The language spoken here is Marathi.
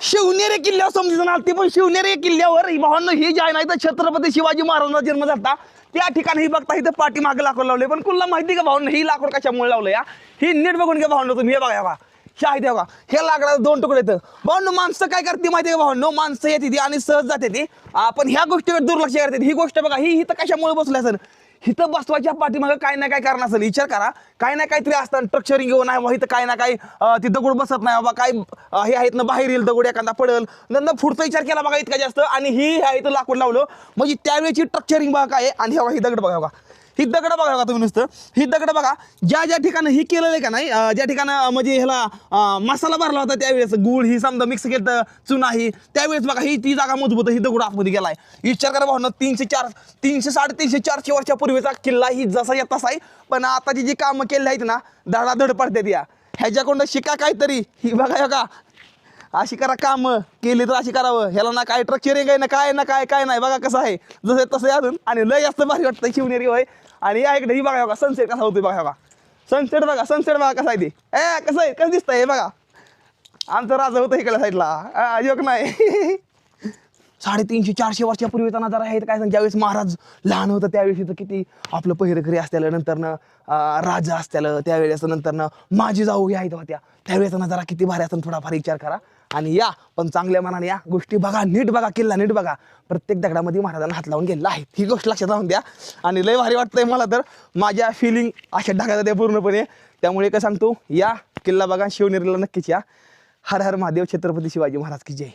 शिवनेरी किल्ल्यावर समजून आलती, पण शिवनेरी किल्ल्यावर भावांनो ही जी आहे ना इथं छत्रपती शिवाजी महाराजांचा जन्म झाला त्या ठिकाणी ही बघता इथं पाठीमागे लाकूड लावले. पण कुणाला माहिती का भावांनो ही लाकूड कशामुळे लावलं या? ही नीट बघून घ्या भावांनो तुम्ही. हे बघा बघा हे आहे बघा, हे लाकडाला 2 तुकडे येतं भावांनो. माणसं काय करते माहिती आहे का भावांनो? माणसं येते ती आणि सहज जाते ती, पण ह्या गोष्टीकडे दुर्लक्ष करते. ही गोष्ट बघा, ही इथं कशामुळे बसली असेल? इथं बसवायच्या पाठीमागं काय ना काय कारण असेल. विचार करा, काय ना काहीतरी असतं स्ट्रक्चरिंग घेऊन आहे इथं काय ना काही ती दगड बसत नाही बाबा, काय हे आहेत ना बाहेर येईल दगड एखादा पडेल नंतर पुढचा विचार केला बघा इतका जास्त. आणि ही आहे इथं लाकूड लावलं म्हणजे त्यावेळेची स्ट्रक्चरिंग बघा काय. आणि ही दगड बघा बघा, ही दगड बघा बघा तुम्ही नुसतं. ही दगड बघा ज्या ज्या ठिकाणी ही केलेलं आहे का नाही, ज्या ठिकाणी म्हणजे ह्याला मसाला भरला होता त्यावेळेस गुळ ही समजा मिक्स केलं चुना ही त्यावेळेस बघा ही ती जागा मजबूत ही दगड आतमध्ये गेलाय. विचार करा भावना 300 साडेतीनशे 400 वर्षापूर्वीचा किल्ला ही जसा येत तसा आहे. पण आताची जी कामं केली आहेत ना धडाधड पडतात या. ह्याच्याकडून शिका काहीतरी. ही बघा का अशी करा काम केली तर अशी करावं. ह्याला ना काय स्ट्रक्चरिंग आहे ना काय काय नाही. बघा कसं आहे जसं तसं आहे अजून. आणि लय जास्त भारी वाटतं शिवनेरी होय. आणि या इकडे ही बघा बघा सनसेट कसा होतोय बघा बघा. सनसेट बघा कसं आहे ते. कसं आहे कसं दिसतंय हे बघा. आमचं राजा होतं इकडल्या साईडला योग नाही. 350 400 वर्षापूर्वीचा नजारा आहे. काय सांग ज्यावेळेस महाराज लहान होतं त्यावेळेस इथं किती आपलं पहिरेकरी असत्याला नंतरनं राजा असत्याला त्यावेळेस नंतरनं माझी जाऊ या इथं होत्या त्यावेळेचा नजारा किती भारी असं थोडाफार विचार करा. आणि या पण चांगल्या मनाने या गोष्टी बघा, नीट बघा किल्ला नीट बघा. प्रत्येक दगडामध्ये महाराजांना हात लावून गेलेला आहे ही गोष्ट लक्षात राहून द्या. आणि लय भारी वाटतंय मला तर. माझ्या फिलिंग अशा ढगात त्या पूर्णपणे. त्यामुळे काय सांगतो या किल्ला बघा शिवनेरीला नक्कीच या. हर हर महादेव. छत्रपती शिवाजी महाराज की जय.